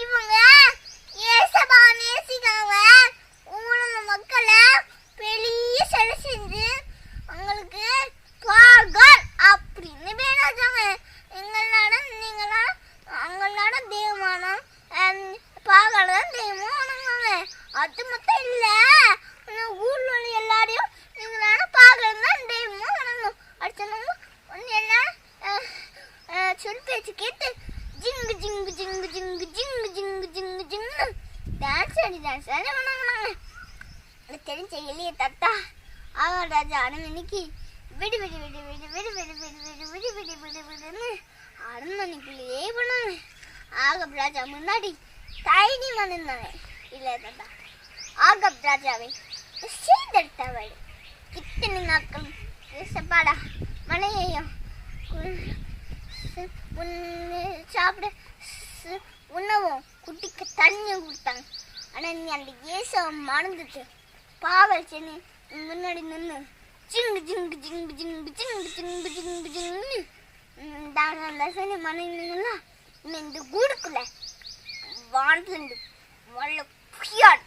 இவங்க ஏசப்பா நேசிக்காங்க ஊழல் மக்களை பெரிய சிலை செஞ்சு அவங்களுக்கு பாகல் அப்படின்னு பேர் வச்சாங்க. அவங்களோட தெய்வமானம் பாகல் தான் தெய்வம் வணங்குவாங்க. அது மட்டும் இல்லை, ஊரில் உள்ள எல்லாரையும் எங்களால பாகல் தான் தெய்வமும் வணங்கணும். அடுத்த என்ன சொல் பேச்சு கேட்டு ஜிங்கு ஜிங்கு ஜிங்கு ஜிங்கு ஜிங்கு ஜிங்கு ஜிங்கு ஜிங்கு டான்ஸ் ஆடி வணங்கினாங்க. தெரிஞ்ச எளிய தத்தா ஆகாராஜா அனுமதிக்கு விடு விடு விடு விடு விடு விடு விடு விடு விடு விடு விடு விடுன்னு அரண்மனைக்குள்ளேயே பண்ணாங்க. ஆகப் ராஜா முன்னாடி தைனி மணந்தாங்க. இல்லை தத்தா ஆகப் ராஜாவை செய்தெடுத்தவள் இத்தனை நாட்கள் சப்பாடா மலையையும் சாப்பிட உணவும் குட்டிக்கு தண்ணியும் கொடுத்தாங்க. ஆனால் நீ அந்த ஏசவை மறந்துட்டு பாவல் சென்னு முன்னாடி நின்று ஜிங்கு ஜிங்கு ஜிங்கு ஜிங்கு ஜிங்கு ஜிங்கு ஜிங்கு ஜிங்குன்னு அந்த மனைவிங்களா இந்த கூடுக்குள்ள வாழ்ந்து வல்ல புயாட்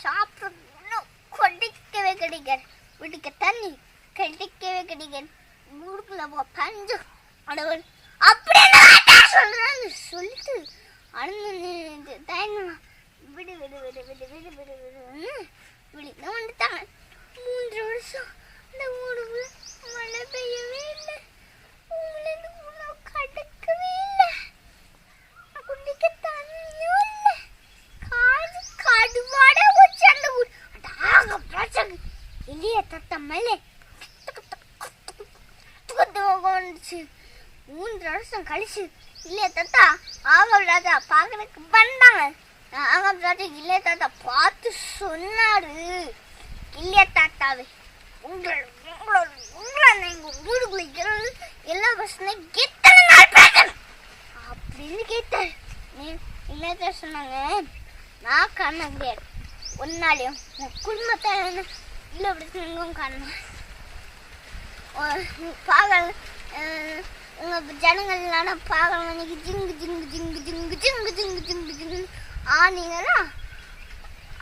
சாப்பிட ஒன்றும் கொடிக்கவே கிடைக்காது. வீட்டுக்கு தண்ணி கிடைக்கவே கிடைக்காது. கூடுக்குள்ள பஞ்சு அடவன் அப்படியே சொல்றான்னு சொல்லிட்டு அழுந்து தயங்கலாம். விடு விடு விடு விடு விடு விடு விடுன்னு விழிக்க வந்துட்டாங்க. 3 வருஷம் இந்த ஊருக்குள்ள மழை பெய்யவே இல்லை. உங்களுக்கு உணவு கிடைக்கவே இல்லை. குடிக்க தண்ணியும் இல்லை. காது கடுவாட வச்சு அந்த ஊர் அடாக பிரச்சனை இல்லையே தத்த மேலே வந்துச்சு. 3 வருஷம் கழிச்சு இல்லையே தாத்தா ஆகப் ராஜா பார்க்கறதுக்கு பண்ணாங்க. ஆகப் ராஜா இல்லையே தாத்தா பார்த்து சொன்னாரு, இல்லையே தாத்தாவே உங்களை ஊருக்குள்ள எல்லா வருஷம் எத்தனை நாள் பார்க்கணும் அப்படின்னு கேட்டாரு. இல்லையா சொன்னாங்க, நான் காண முடியாது ஒன்னாலையும் உன் குடும்பத்தை இல்லை அப்படி காணணும். பாகல் உங்க ஜனங்கள் பாகல் மணிக்கு ஜிங்கு ஜிங்கு ஜிங்கு ஜிங்கு ஜிங்கு ஜிங்கு ஜிங்கு ஜிங்கு ஆனீங்கன்னா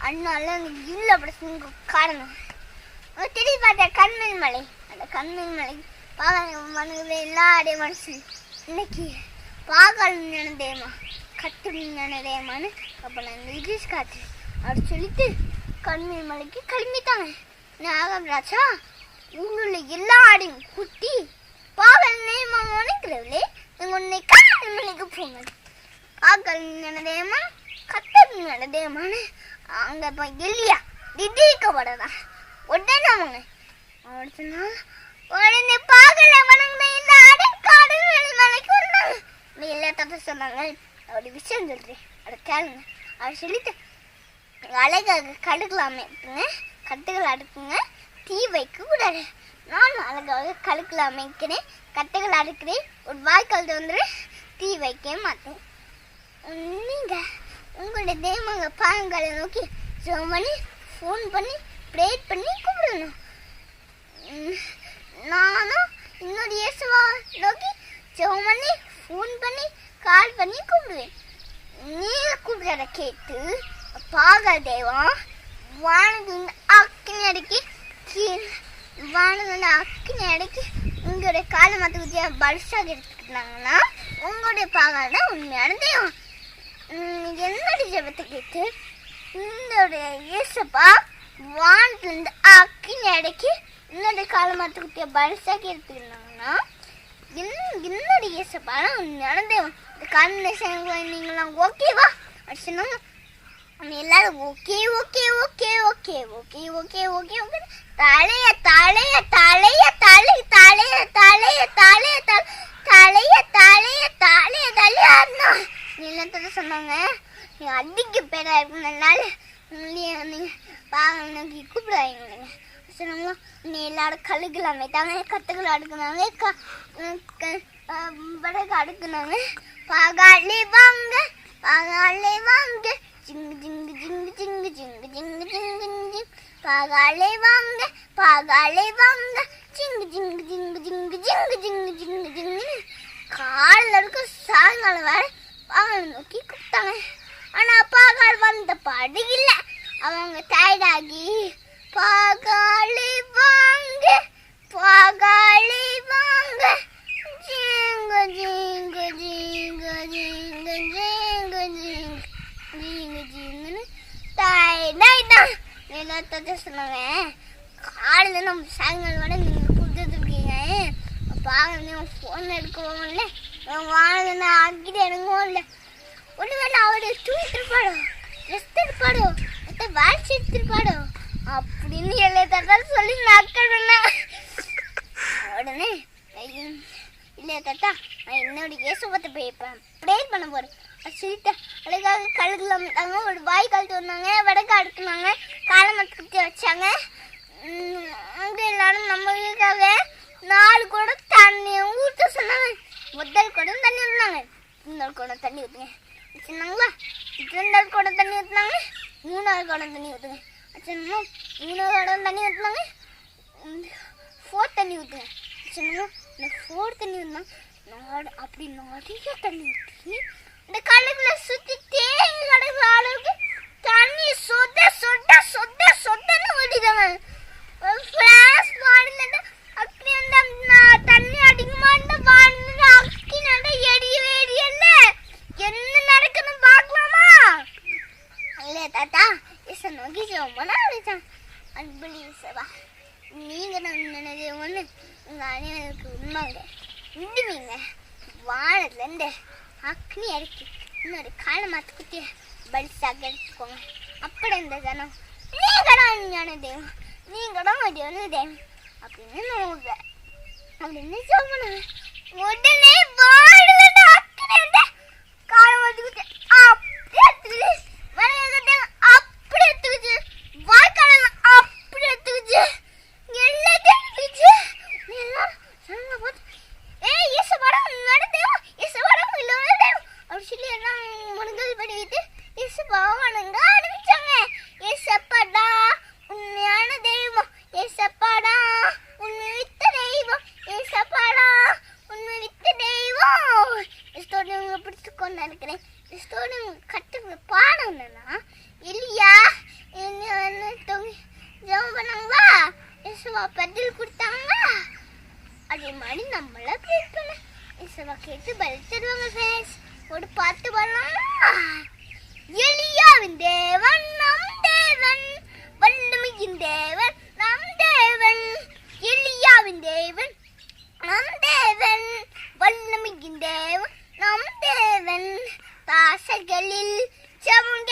அதனால இல்லை அப்படி காரணம் தெரிய பார்த்த கண்மணி மலை. அந்த கண்மணி மலை பாகல் மனுவே எல்லாடைய மனசு இன்னைக்கு பாகல் நினைதேமா கட்டு நினைதேமான்னு அப்போ நான் நிதிஷ் காத்து அப்படி சொல்லிட்டு கண்மணி மலைக்கு கிளம்பிட்டாங்க. நாகம் ராஜா ஊருள்ள எல்லா ஆடையும் குட்டி பாகல் நினைக்கிறவளே நீங்க உன்னை கண்மணிக்கு போங்க. பாகல் நினைதேமா கட்டு நினைதேமான்னு அங்கே இப்போ எல்லியா திடீர்க்கப்படதான் உடனே அவங்க அப்படி சொன்னாங்க. உடனே பாகல வணங்கின இந்த ஆடை காடல் மலைக்கு வந்தாங்க. எல்லா தப்ப சொன்னாங்க. அப்படி விஷயம் சொல்றேன் அதை கேளுங்க அப்படி சொல்லிட்டு அழகாக கடுக்கலாமே கட்டுகள் அடுக்குங்க, தீ வைக்க கூடாது. நானும் அழகாக கடுக்கல அமைக்கிறேன், கட்டுகள் அடுக்கிறேன், ஒரு வாய்க்கால் வந்துடு, தீ வைக்க மாட்டேன். நீங்க உங்களுடைய தெய்வங்க பாகங்களை நோக்கி ஜெபம் பண்ணி ஃபோன் பண்ணி ப்ரேயர் பண்ணி கூப்பிடணும். நானும் இன்னொரு இயேசுவா நோக்கி ஜெபம் பண்ணி ஃபோன் பண்ணி கால் பண்ணி கூப்பிடுவேன். நீங்க கூப்பிடுறத கேட்டு பாகல் தெய்வம் வானது அக்கினி அடக்கி வானது அக்கினி அடக்கி உங்களுடைய காலை மற்ற குத்தியா பல்சாக எடுத்துக்கிட்டாங்கன்னா உங்களுடைய பாகல் தான் உண்மையான தெய்வம். என்னுடைய ஜெபத்தை கேட்டு என்னுடைய இயேசப்பா வானத்துலேருந்து அக்கினி அடக்கி என்னுடைய காலை மற்ற குத்தியா பல்சாக எடுத்துக்கிட்டாங்கன்னா என்னுடைய இயேசப்பா உண்மையான தெய்வம். இந்த காம்பினேஷன் நீங்களாம் ஓகேவா அப்படி சொன்னாங்க. எல்லாரும் okay okay okay okay okay okay okay okay தலைய தலைய தலைய தலை தலைய தலைய தலைய தலைய தலைய தலைய தலைய என்னத்த சொன்னாங்க. நீங்க அடிக்க பேரா இருக்கனால நீங்க பாங்க கூப்பிடுவாங்க சொன்னாங்க. நீ எல்லாரும் கழுகுல அமைத்தாங்க, கத்துக்கள் அடுக்குனாங்க, படகு அடுக்குனாங்க. பாகாளி வாங்க பாகாளி வாங்க ஜிங்கு ஜிங்கு ஜிங்கு ஜிங்கு ஜிங்கு ஜிங்கு ஜிங்கு ஜிங்கு பாகாளி வாங்க ஜிங்கு ஜிங்கு ஜிங்கு ஜிங்கு ஜிங்கு ஜிங்கு ஜிங்கு ஜிங்கு காலில் இருக்க சாயங்காலம் வேற பாகால் நோக்கி கூப்பிட்டாங்க. ஆனா பாகால் வந்த பாடு இல்லை. அவங்க டயர்டாகி பாகாளி வாங்க பாகாளி வாங்க ஜிங்க ஜிங்க ஜிங்க ஜிங்க ஜிங்க ஜிங்க ஜிங்க ஜிங்கன்னு டயர்டாயிட்டான். எல்லாத்த சொன்னாங்க, காலையில் நம்ம சாயங்காலம் வர நீங்கள் கொடுத்துருக்கீங்க, பாருங்க ஃபோன் எடுக்கவும் இல்லை, வாழ்ந்து ஆக்கிட்டு எனக்கும் இல்லை. ஒருவேளை அவரு தூக்கிட்டுருப்பாடோ, ரெஸ்ட் எடுப்பாடோ, வாட்சி எடுத்துருப்பாடோ அப்படின்னு எல்லா சொல்லி நக்கல் பண்ண. உடனே இல்லையா தாத்தா, நான் என்னோட இயேசுபத்தை போய் ப்ரேயர் பண்ண போகிறேன் சொல்லிட்டு அதுக்காக கழுகுல வந்தாங்க, ஒரு வாய் கழுத்து வந்தாங்க, வடக்கா அடுக்குனாங்க, காலமத்து குத்தி வச்சாங்க. அங்கே எல்லாரும் நம்மளுக்காக 4 குடம் தண்ணி ஊற்ற சொன்னாங்க. முதல் குடம் தண்ணி ஊற்றினாங்க, இன்னொரு குடம் தண்ணி ஊற்றுங்க சொன்னாங்களா. 2வது குடம் தண்ணி ஊற்றினாங்க, 3வது குடம் தண்ணி ஊற்றுங்க சொன்னாங்க, 3வது குடம் தண்ணி ஊற்றினாங்க, 4th தண்ணி ஊற்றுங்க சொன்னாங்க. இந்த 4th தண்ணி ஊற்றினா அப்படி நிறைய தண்ணி ஊற்றி இந்த கழுகுல சுற்றி தேங்கி கிடக்குற அளவுக்கு தண்ணி சொத சொத சொத சொதன்னு ஊற்றிட்டாங்க. ஃப்ளாஷ் வாடில அப்படி அந்த தண்ணி அடிக்குமான்னு வாடின அக்கி நட எரியவே எரியல. என்ன நடக்குன்னு பார்க்கலாமா? இல்லையா தாத்தா, இசை நோக்கி ரொம்ப நினைச்சான். அன்பளி இசைவா, நீங்கள் நான் நினைச்ச ஒன்று உங்கள் அனைவருக்கு உண்மைங்க விடுவீங்க. வானத்துலேருந்து அக்னி அடிக்கி இன்னொரு காலை மாற்று குத்திய பலிசாக எடுத்துக்கோங்க. அப்படி இந்த ஜனம் நீங்கதான் ஞான தெய்வம், நீங்கதான் அது தெய்வம் அப்படின்னு நோவுவேன் அப்படின்னு சொல்லுங்க. உடனே வாடுல அக்னி எடுத்து காலை மாற்று குத்தி அப்படி எடுத்துக்கிச்சு, அப்படி எடுத்துக்கிச்சு, வாய்க்கால அப்படி எடுத்துக்கிச்சு, எல்லாத்தையும் எடுத்துக்கிச்சு. எல்லாம் சொல்லுங்க பார்த்து இயேசுவாடா நடத்தேவும் இயேசுவாடா இல்லவே தேவும் அப்படி சொல்லி எல்லாம் முருங்கல் பண்ணிக்கிட்டு இயேசுவாவனுங்க ஆரம்பிச்சாங்க. இயேசப்பாடா உண்மையான தெய்வம், இயேசப்பாடா உண்மை வித்த தெய்வம், இயேசப்பாடா உண்மை வித்த தெய்வம். ஸ்டோரி உங்களை பிடிச்சு கொண்டு இருக்கிறேன். ஸ்டோரி கட்டுற பாடம் என்னன்னா, இல்லையா என்ன தொங்கி ஜெபம் பண்ணாங்களா, இயேசுவா பதில் கொடுத்தாங்களா, அதே மாதிரி நம்மள கேட்கணும். இசைவா கேட்டு பதில் தருவாங்க ஃப்ரெண்ட்ஸ். ஒரு பாட்டு பண்ணலாமா? எலியாவின் தேவன் நம் தேவன், வல்லமையின் தேவன் நம் தேவன், எலியாவின் தேவன் நம் தேவன், வல்லமையின் தேவன் நம் தேவன், தாசர்களில் ஜெபம்